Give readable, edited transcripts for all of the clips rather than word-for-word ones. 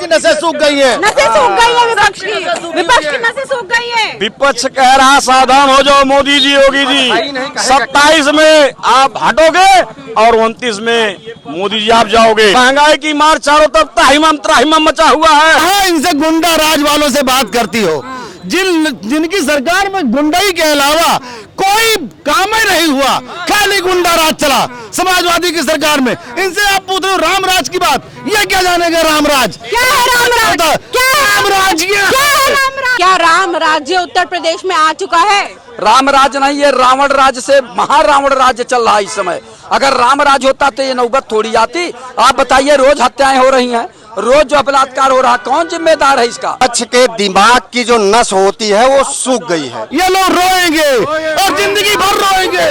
की नसें सूख गई है, नसें सूख गई है विपक्ष की नसें सूख गई है। विपक्ष कह रहा सावधान हो जाओ मोदी जी, योगी जी। 27 में आप हटोगे और 29 में मोदी जी आप जाओगे। महंगाई की मार चारों तरफ त्राहिमाम मचा हुआ है। हाँ, इनसे गुंडा राज वालों से बात करती हो, जिनकी सरकार में गुंडाई के अलावा कोई काम ही नहीं हुआ, खाली गुंडा राज चला समाजवादी की सरकार में। इनसे आप पूछ रहे हो राम राज की बात, ये क्या जानेगा राम राज? क्या है राम राज? क्या राम राज? क्या राम राज्य उत्तर प्रदेश में आ चुका है? राम राज नहीं, ये रावण राज से महारावण राज्य चल रहा है इस समय। अगर राम राज होता तो ये नौबत थोड़ी आती। आप बताइए, रोज हत्याएं हो रही हैं, रोज जो बलात्कार हो रहा, कौन जिम्मेदार है इसका? विपक्ष के दिमाग की जो नस होती है वो सूख गई है। ये लोग रोएंगे और जिंदगी भर रोएंगे।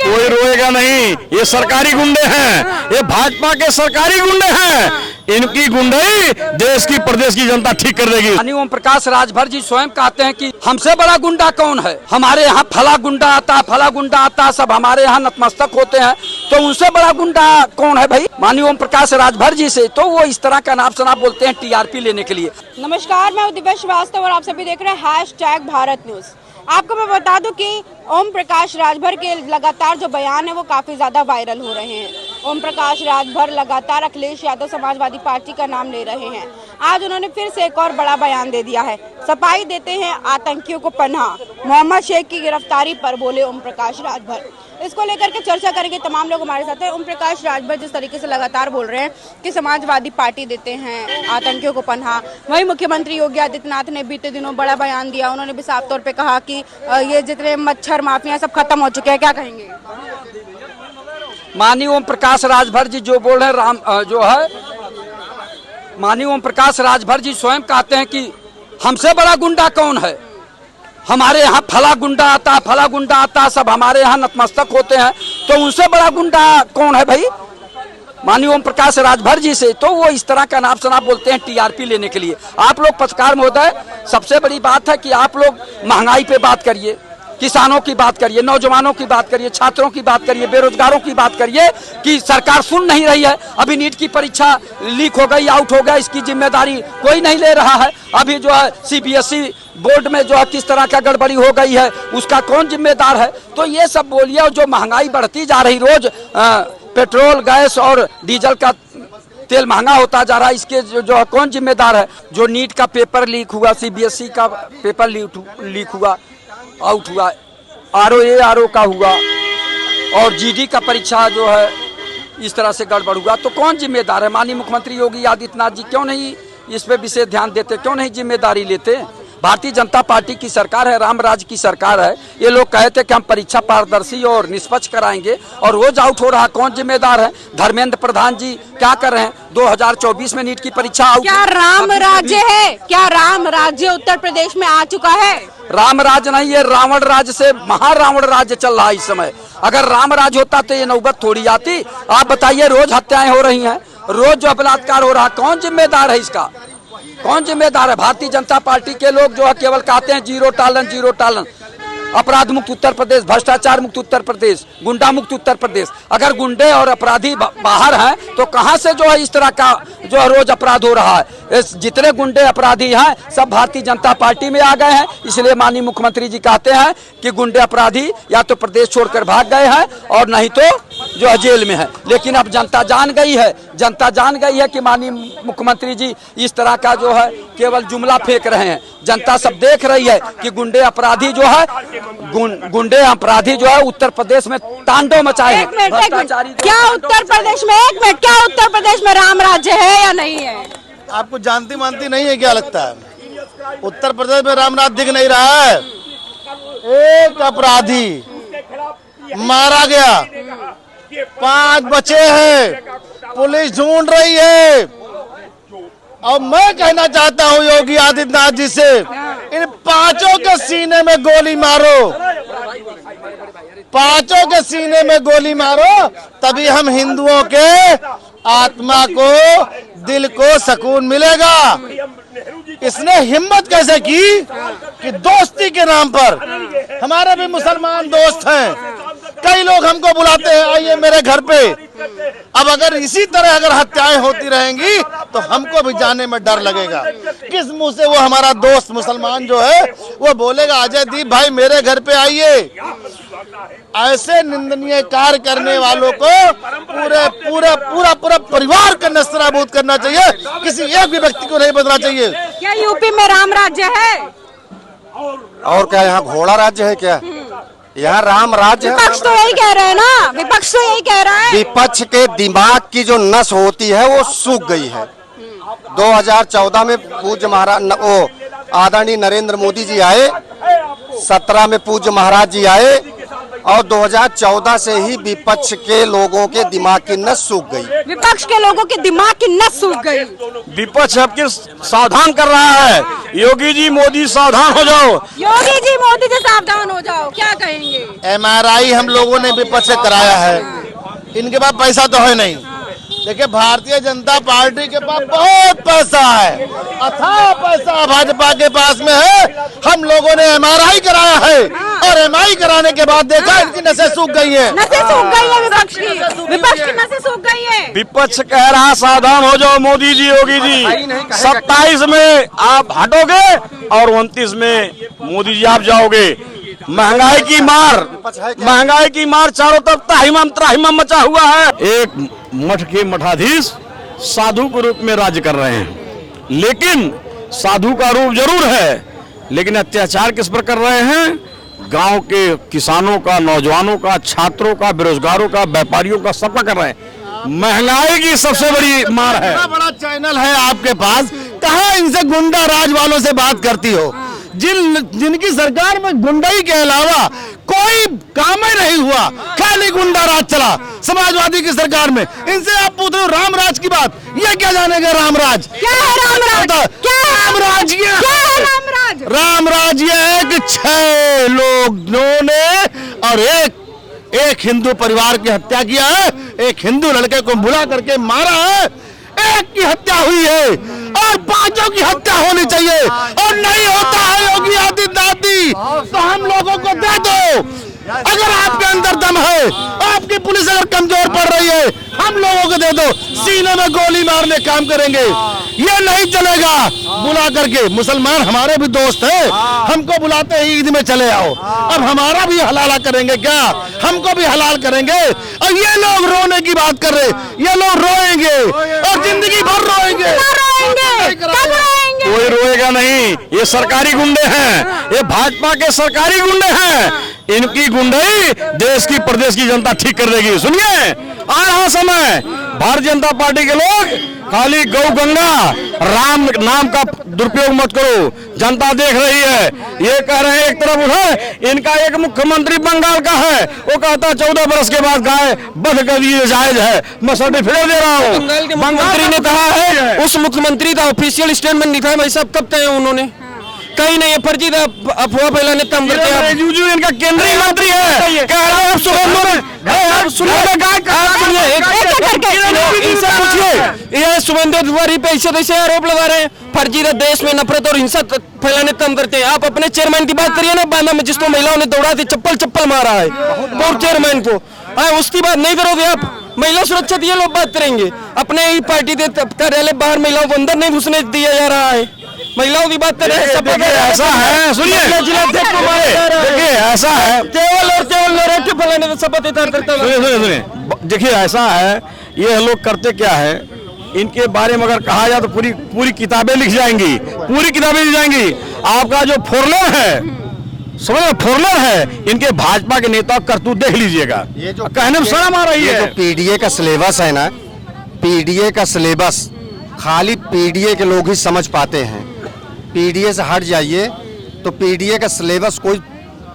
कोई रोएगा नहीं, ये सरकारी गुंडे हैं, ये भाजपा के सरकारी गुंडे हैं। इनकी गुंडाई देश की प्रदेश की जनता ठीक कर देगी। यानी ओम प्रकाश राजभर जी स्वयं कहते हैं कि हमसे बड़ा गुंडा कौन है, हमारे यहाँ फला गुंडा आता, फला गुंडा आता, सब हमारे यहाँ नतमस्तक होते हैं, तो उनसे बड़ा गुंडा कौन है भाई? माननीय ओम प्रकाश राजभर जी से तो वो इस तरह का नाप शनाप बोलते हैं टीआरपी लेने के लिए। नमस्कार, मैं दिव्या श्रीवास्तव और आप सभी देख रहे हैं #भारत न्यूज। आपको मैं बता दूं कि ओम प्रकाश राजभर के लगातार जो बयान है वो काफी ज्यादा वायरल हो रहे हैं। ओम प्रकाश राजभर लगातार अखिलेश यादव समाजवादी पार्टी का नाम ले रहे हैं। आज उन्होंने फिर से एक और बड़ा बयान दे दिया है। सफाई देते हैं आतंकियों को पनाह, मोहम्मद शेख की गिरफ्तारी पर बोले ओम प्रकाश राजभर। इसको लेकर के चर्चा करेंगे, तमाम लोग हमारे साथ हैं। ओम प्रकाश राजभर जिस तरीके से लगातार बोल रहे हैं कि समाजवादी पार्टी देते हैं आतंकियों को पनाह, वहीं मुख्यमंत्री योगी आदित्यनाथ ने बीते दिनों बड़ा बयान दिया। उन्होंने भी साफ तौर पे कहा कि ये जितने मच्छर माफिया सब खत्म हो चुके हैं। क्या कहेंगे? माननीय ओम प्रकाश राजभर जी जो बोल रहे हैं, माननीय ओम प्रकाश राजभर जी स्वयं कहते हैं कि हमसे बड़ा गुंडा कौन है, हमारे यहाँ फला गुंडा आता, फला गुंडा आता, सब हमारे यहाँ नतमस्तक होते हैं, तो उनसे बड़ा गुंडा कौन है भाई? माननीय ओम प्रकाश राजभर जी से तो वो इस तरह का नाप शनाप बोलते हैं टीआरपी लेने के लिए। आप लोग पत्रकार महोदय, सबसे बड़ी बात है कि आप लोग महंगाई पे बात करिए, किसानों की बात करिए, नौजवानों की बात करिए, छात्रों की बात करिए, बेरोजगारों की बात करिए कि सरकार सुन नहीं रही है। अभी नीट की परीक्षा लीक हो गई, आउट हो गया, इसकी जिम्मेदारी कोई नहीं ले रहा है। अभी जो है सीबीएसई बोर्ड में जो है किस तरह का गड़बड़ी हो गई है, उसका कौन जिम्मेदार है? तो ये सब बोलिए। और जो महंगाई बढ़ती जा रही, रोज पेट्रोल, गैस और डीजल का तेल महंगा होता जा रहा है, इसके जो कौन जिम्मेदार है? जो नीट का पेपर लीक हुआ, सीबीएसई का पेपर लीक हुआ, आउट हुआ, आरओ का हुआ, और जीडी का परीक्षा जो है इस तरह से गड़बड़ हुआ, तो कौन जिम्मेदार है? माननीय मुख्यमंत्री योगी आदित्यनाथ जी क्यों नहीं इस पे विशेष ध्यान देते, क्यों नहीं जिम्मेदारी लेते? भारतीय जनता पार्टी की सरकार है, राम राज की सरकार है। ये लोग कहे थे कि हम परीक्षा पारदर्शी और निष्पक्ष कराएंगे, और रोज आउट हो रहा, कौन जिम्मेदार है? धर्मेंद्र प्रधान जी क्या कर रहे हैं? 2024 में नीट की परीक्षा आउट। क्या राम राज्य है? क्या राम राज्य उत्तर प्रदेश में आ चुका है? राम राज नहीं, ये रावण राज से महारावण राज्य चल रहा है इस समय। अगर राम राज होता तो ये नौबत थोड़ी आती। आप बताइए, रोज हत्याएं हो रही हैं, रोज जो बलात्कार हो रहा, कौन जिम्मेदार है इसका? कौन जिम्मेदार है? भारतीय जनता पार्टी के लोग जो है केवल कहते हैं जीरो टॉलरेंस, अपराध मुक्त उत्तर प्रदेश, भ्रष्टाचार मुक्त उत्तर प्रदेश, गुंडा मुक्त उत्तर प्रदेश। अगर गुंडे और अपराधी बाहर हैं तो कहां से जो है इस तरह का जो है रोज अपराध हो रहा है? जितने गुंडे अपराधी हैं सब भारतीय जनता पार्टी में आ गए हैं। इसलिए माननीय मुख्यमंत्री जी कहते हैं कि गुंडे अपराधी या तो प्रदेश छोड़कर भाग गए हैं और नहीं तो जो है जेल में है। लेकिन अब जनता जान गई है कि माननीय मुख्यमंत्री जी इस तरह का जो है केवल जुमला फेंक रहे हैं। जनता सब देख रही है कि गुंडे अपराधी जो है उत्तर प्रदेश में तांडव मचाए हैं। क्या उत्तर प्रदेश में, एक मिनट, क्या उत्तर प्रदेश में राम राज्य है या नहीं है? आपको जानती मानती नहीं है क्या लगता है? उत्तर प्रदेश में रामनाथ दिख नहीं रहा है। एक अपराधी मारा गया, 5 बचे हैं, पुलिस ढूंढ रही है। और मैं कहना चाहता हूं योगी आदित्यनाथ जी से, इन 5 के सीने में गोली मारो, 5 के सीने में गोली मारो, तभी हम हिंदुओं के आत्मा को, दिल को सुकून मिलेगा। इसने हिम्मत कैसे की कि दोस्ती के नाम पर, हमारे भी मुसलमान दोस्त हैं, कई लोग हमको बुलाते हैं आइए मेरे घर पे। अब अगर इसी तरह अगर हत्याएं होती रहेंगी तो हमको भी जाने में डर लगेगा। किस मुंह से वो हमारा दोस्त मुसलमान जो है वो बोलेगा अजय दीप भाई मेरे घर पे आइए। ऐसे निंदनीय कार्य करने वालों को पूरे पूरे पूरा पूरा परिवार का नस्तानाबूद करना चाहिए, किसी एक भी व्यक्ति को नहीं बदलना चाहिए। क्या यूपी में राम राज्य है? और क्या यहाँ घोड़ा राज्य है क्या? यहाँ राम राज्य है। विपक्ष तो यही कह रहे हैं ना, विपक्ष तो यही कह रहा है। विपक्ष के दिमाग की जो नस होती है वो सूख गई है। 2014 में पूज्य महाराज वो आदरणीय नरेंद्र मोदी जी आए, 17 में पूज्य महाराज जी आए और 2014 से ही विपक्ष के लोगों के दिमाग की नस सूख गई। विपक्ष के लोगों के दिमाग की नस सूख गई। विपक्ष आपके सावधान कर रहा है। योगी जी मोदी सावधान हो जाओ। योगी जी मोदी जी सावधान हो जाओ, क्या कहेंगे? MRI हम लोगों ने विपक्ष से कराया है, इनके पास पैसा तो है नहीं। देखिए भारतीय जनता पार्टी के पास बहुत पैसा है, अथाह पैसा भाजपा के पास में है। हम लोगों ने MRI कराया है और MRI कराने के बाद देखा इनकी नसें सूख गई है। नसें सूख गई है विपक्ष की नसें सूख गई है। विपक्ष कह रहा सावधान हो जाओ मोदी जी योगी जी। 27 में आप हटोगे और 29 में मोदी जी आप जाओगे। महंगाई की मार चारों तरफ त्राहिमाम मचा हुआ है। एक मठ के मठाधीश साधु के रूप में राज्य कर रहे हैं, लेकिन साधु का रूप जरूर है, लेकिन अत्याचार किस पर कर रहे हैं? गांव के किसानों का, नौजवानों का, छात्रों का, बेरोजगारों का, व्यापारियों का, सबका कर रहे हैं। महंगाई की सबसे बड़ी मार है। इतना बड़ा चैनल है आपके पास, कहाँ इनसे गुंडा राज वालों से बात करती हो? जिनकी सरकार में गुंडाई के अलावा कोई काम ही नहीं हुआ, खाली गुंडा राज चला समाजवादी की सरकार में। इनसे आप पूछ रहे हो राम राज की बात, ये क्या जानेगा राम राज? क्या है राम राज? क्या है राम राज? क्या है राम राज? राम राज ये है कि 6 लोगों ने और एक हिंदू परिवार की हत्या किया है, एक हिंदू लड़के को बुला करके मारा है, एक की हत्या हुई है और 5 की हत्या होनी चाहिए और नहीं होता है। योगी आदित्यनाथ जी तो हम लोगों को दे दो, अगर आपके अंदर दम है, आपकी पुलिस अगर कमजोर पड़ रही है, हम लोगों को दे दो, सीने में गोली मारने काम करेंगे। ये नहीं चलेगा बुला करके। मुसलमान हमारे भी दोस्त हैं, हमको बुलाते हैं ईद में चले आओ, अब हमारा भी हलाला करेंगे क्या? हमको भी हलाल करेंगे। और ये लोग रोने की बात कर रहे, ये लोग रोएंगे और जिंदगी भर रोएंगे। कोई रोएगा नहीं, ये सरकारी गुंडे हैं, ये भाजपा के सरकारी गुंडे हैं। इनकी गुंडई देश की प्रदेश की जनता ठीक कर देगी। सुनिए आ रहा समय, भारतीय जनता पार्टी के लोग खाली गौ गंगा राम नाम का दुरुपयोग मत करो, जनता देख रही है। ये कह रहे हैं एक तरफ उधर इनका एक मुख्यमंत्री बंगाल का है, वो कहता 14 बरस के बाद गाय बध कर ये जायज है। मैं सर्टिफिकेट दे रहा हूँ। बंगाल के मुख्यमंत्री ने कहा है, उस मुख्यमंत्री का ऑफिशियल स्टेटमेंट लिखा है भाई साहब, कब तय उन्होंने? कहीं नहीं, फर्जी अफवाह फैलाने तम करते हैं। रिजिजू इनका केंद्रीय मंत्री है, कह रहे हैं ये शुभेंदु तिवारी पे ऐसे आरोप लगा रहे हैं, फर्जी देश में नफरत और हिंसा फैलाने कम करते हैं। आप अपने चेयरमैन की बात करिए ना, बांदा में जिसको महिलाओं ने दौड़ा दी, चप्पल मारा है पूर्व चेयरमैन को, उसकी बात नहीं करोगे आप? महिला सुरक्षा ये लोग बात करेंगे। अपने ही पार्टी के कार्यालय बाहर महिलाओं को अंदर नहीं घुसने दिया जा रहा है, महिलाओं की बात कर रहे हैं। ऐसा है, सुनिए देखिए ऐसा है, केवल नैरेटिव फैलाने का शपथ करता है। सुनिए देखिए ऐसा है, ये लोग करते क्या है, इनके बारे में अगर कहा जाए तो पूरी किताबें लिख जाएंगी, आपका जो फोरलर है, समझ फोरलर है, इनके भाजपा के नेता करतूत देख लीजिएगा। ये जो कहने में शर्म आ रही है। जो पीडीए का सिलेबस है ना, पीडीए का सिलेबस खाली पीडीए के लोग ही समझ पाते हैं। पीडीए से हट जाइए तो पीडीए का सिलेबस कोई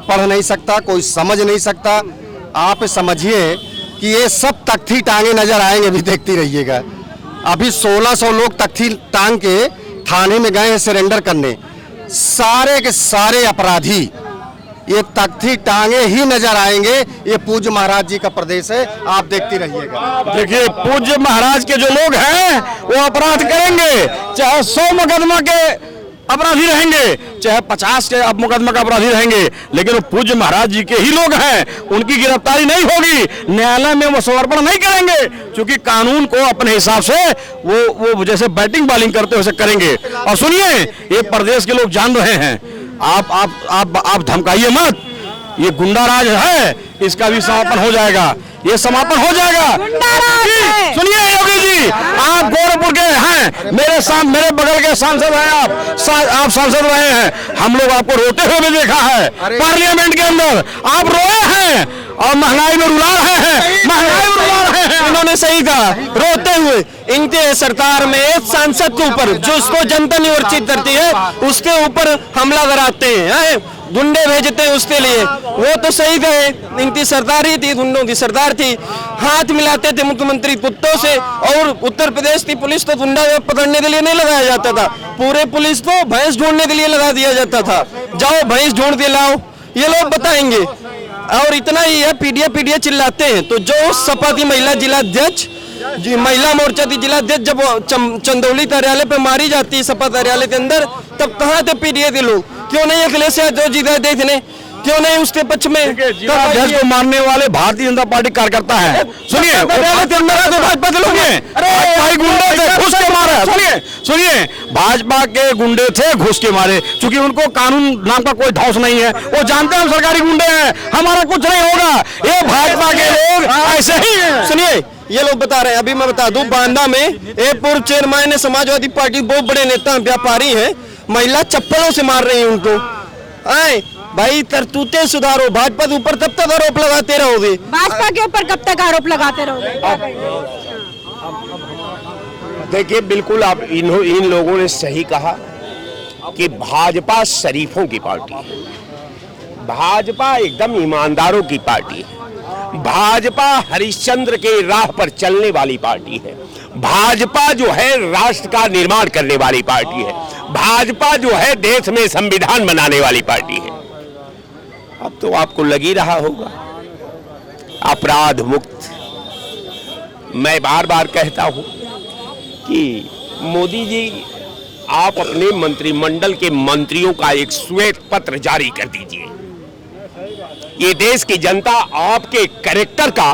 पढ़ नहीं सकता, कोई समझ नहीं सकता। आप समझिए कि ये सब तख्ती टांगे नजर आएंगे, भी देखती रहिएगा। अभी 1600 लोग तख्ती टांग के थाने में गए हैं सरेंडर करने, सारे के सारे अपराधी ये तख्ती टांगे ही नजर आएंगे। ये पूज्य महाराज जी का प्रदेश है, आप देखती रहिएगा। देखिए पूज्य महाराज के जो लोग हैं वो अपराध करेंगे, चाहे 100 मुकदमा के अपराधी रहेंगे, चाहे 50 के अब मुकदमा का अपराधी रहेंगे, लेकिन वो पूज्य महाराज जी के ही लोग हैं, उनकी गिरफ्तारी नहीं होगी, न्यायालय में वो समर्पण नहीं करेंगे, क्योंकि कानून को अपने हिसाब से वो जैसे बैटिंग बॉलिंग करते वैसे करेंगे। और सुनिए, ये प्रदेश के लोग जान रहे हैं, आप धमकाइए मत, ये गुंडा राज है, इसका भी समापन हो जाएगा, ये समापन हो जाएगा। सुनिए योगी जी, आप गोरखपुर के हैं, मेरे बगल के सांसद हैं, आप सांसद रहे हैं, हम लोग आपको रोते हुए भी देखा है पार्लियामेंट के अंदर, आप रोए हैं और महंगाई में रुला रहे हैं, महंगाई में रुला रहे हैं। उन्होंने सही कहा, रोते हुए। इनके सरकार में एक सांसद के ऊपर जो उसको जनता निर्वाचित करती है उसके ऊपर हमला कराते हैं, गुंडे भेजते हैं उसके लिए। वो तो सही गए, इनकी सरकार ही थी, गुंडों की सरकार थी, हाथ मिलाते थे मुख्यमंत्री कुत्तों से। और उत्तर प्रदेश की पुलिस तो गुंडा पकड़ने के लिए नहीं लगाया जाता था, पूरे पुलिस को भैंस ढूंढने के लिए लगा दिया जाता था, जाओ भैंस ढूंढ के लाओ, ये लोग बताएंगे। और इतना ही है, पीडिया चिल्लाते हैं। तो जो सपा की महिला जिलाध्यक्ष, महिला मोर्चा की जिलाध्यक्ष जब चंदौली कार्यालय पे मारी जाती है सपा कार्यालय के अंदर, तब कहाँ थे पीडीए के लोग? क्यों नहीं अखिलेश यादव जी देखने, क्यों नहीं उसके पक्ष में? जिलाध्यक्ष को मारने वाले भारतीय जनता पार्टी कार्यकर्ता है। सुनिए, भाजपा के लोग गुंडे थे, घुस के मारे। सुनिए, भाजपा के गुंडे थे, घुस के मारे, क्योंकि उनको कानून नाम का कोई धौंस नहीं है, वो जानते हैं हम सरकारी गुंडे हैं, हमारा कुछ नहीं होगा। ये भाजपा के लोग ऐसे ही हैं। सुनिए, ये लोग बता रहे हैं, अभी मैं बता दूं, बांदा में एक पूर्व चेयरमैन है समाजवादी पार्टी, बहुत बड़े नेता व्यापारी हैं, महिला चप्पलों से मार रही है उनको। आए भाई, तरतूते सुधारो, भाजपा के ऊपर तब तक आरोप लगाते रहोगे? भाजपा के ऊपर कब तक आरोप लगाते रहोगे? देखिए, बिल्कुल आप इन लोगों ने सही कहा कि भाजपा शरीफों की पार्टी है, भाजपा एकदम ईमानदारों की पार्टी है, भाजपा हरिश्चंद्र के राह पर चलने वाली पार्टी है, भाजपा जो है राष्ट्र का निर्माण करने वाली पार्टी है, भाजपा जो है देश में संविधान बनाने वाली पार्टी है। अब तो आपको लग ही रहा होगा, अपराध मुक्त। मैं बार बार कहता हूं कि मोदी जी, आप अपने मंत्रिमंडल के मंत्रियों का एक श्वेत पत्र जारी कर दीजिए। ये देश की जनता आपके कैरेक्टर का,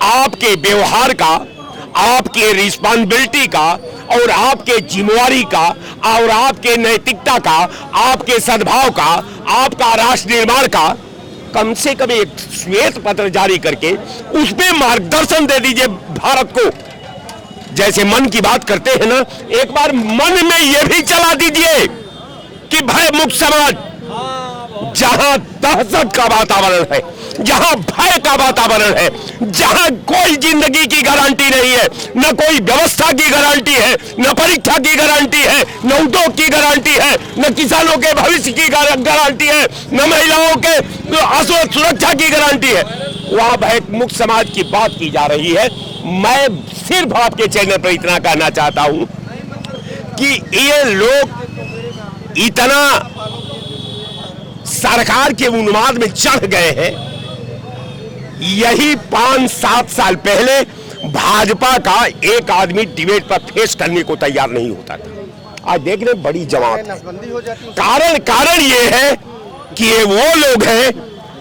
आपके व्यवहार का, आपके रिस्पांसिबिलिटी का और आपके जिम्मेवारी का और आपके नैतिकता का, आपके सद्भाव का, आपका राष्ट्र निर्माण का कम से कम एक श्वेत पत्र जारी करके उस पे मार्गदर्शन दे दीजिए भारत को। जैसे मन की बात करते हैं ना, एक बार मन में यह भी चला दीजिए कि भय मुक्त समाज, जहां दहशत का वातावरण है, जहां भय का वातावरण है, जहां कोई जिंदगी की गारंटी नहीं है, न कोई व्यवस्था की गारंटी है, न परीक्षा की गारंटी है, न उद्योग की गारंटी है, न किसानों के भविष्य की गारंटी है, न महिलाओं के सुरक्षा की गारंटी है, वहां भय मुक्त समाज की बात की जा रही है। मैं सिर्फ आपके चैनल पर इतना कहना चाहता हूं कि ये लोग इतना सरकार के उन्माद में चढ़ गए हैं। यही 5-7 साल पहले भाजपा का एक आदमी डिबेट पर फेस करने को तैयार नहीं होता था, आज देख रहे बड़ी जमात है। कारण ये है कि ये वो लोग हैं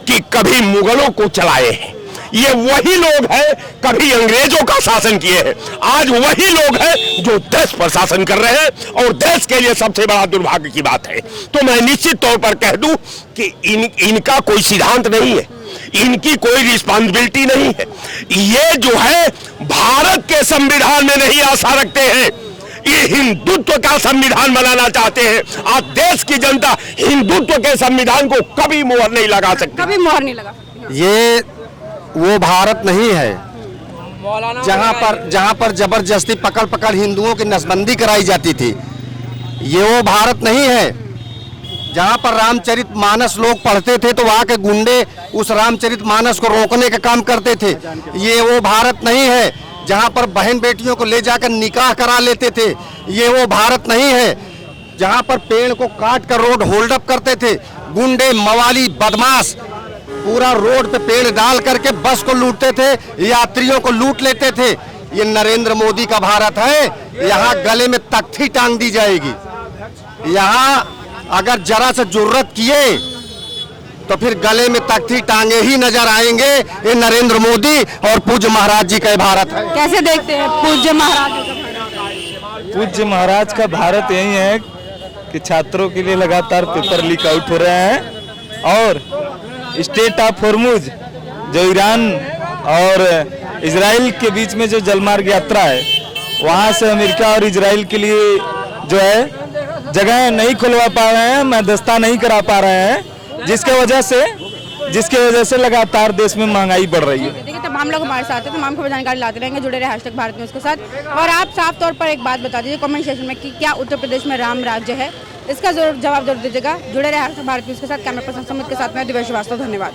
कि कभी मुगलों को चलाए हैं, ये वही लोग हैं कभी अंग्रेजों का शासन किए हैं, आज वही लोग हैं जो देश पर शासन कर रहे हैं और देश के लिए सबसे बड़ा दुर्भाग्य की बात है। तो मैं निश्चित तौर पर कह दूं कि इनका कोई सिद्धांत नहीं है, इनकी कोई रिस्पांसिबिलिटी नहीं है, ये जो है भारत के संविधान में नहीं आशा रखते हैं, ये हिंदुत्व का संविधान बनाना चाहते हैं। आज देश की जनता हिंदुत्व के संविधान को कभी मोहर नहीं लगा सकती, कभी मोहर नहीं लगा। ये वो भारत नहीं है जहां पर जबरदस्ती पकड़ हिंदुओं की नसबंदी कराई जाती थी। ये वो भारत नहीं है जहां पर रामचरितमानस लोग पढ़ते थे तो वहां के गुंडे उस रामचरितमानस को रोकने का काम करते थे। ये वो भारत नहीं है जहां पर बहन बेटियों को ले जाकर निकाह करा लेते थे। ये वो भारत नहीं है जहां पर पेड़ को काट कर रोड होल्ड अप करते थे। गुंडे, मवाली, बदमाश पूरा रोड पे पेड़ डाल करके बस को लूटते थे, यात्रियों को लूट लेते थे। ये नरेंद्र मोदी का भारत है, यहाँ गले में तख्ती टांग दी जाएगी। यहाँ अगर जरा से जुर्रत किए तो फिर गले में तख्ती टांगे ही नजर आएंगे। ये नरेंद्र मोदी और पूज्य महाराज जी का भारत है। कैसे देखते हैं पूज्य महाराज जी का भारत? पूज्य महाराज का भारत यही है कि छात्रों के लिए लगातार पेपर लीक आउट हो रहे हैं और स्टेट ऑफ हॉर्मुज जो ईरान और इजराइल के बीच में जो जलमार्ग यात्रा है, वहां से अमेरिका और इजराइल के लिए जो है जगह नहीं खुलवा पा रहे हैं, मध्यस्थता नहीं करा पा रहे हैं, जिसके वजह से लगातार देश में महंगाई बढ़ रही है। देखिए तमाम लोग हमारे साथ हैं, तमाम खबर जानकारी लाते रहेंगे, जुड़े रहे #भारत न्यूज़ के साथ। और आप साफ तौर पर एक बात बता दीजिए कमेंट सेक्शन में कि क्या उत्तर प्रदेश में राम राज्य है, इसका जवाब जरूर दीजिएगा। जुड़े रहे #भारत न्यूज़ के साथ। कैमरा पर्सन सुमित के साथ मैं दिव्या श्रीवास्तव, धन्यवाद।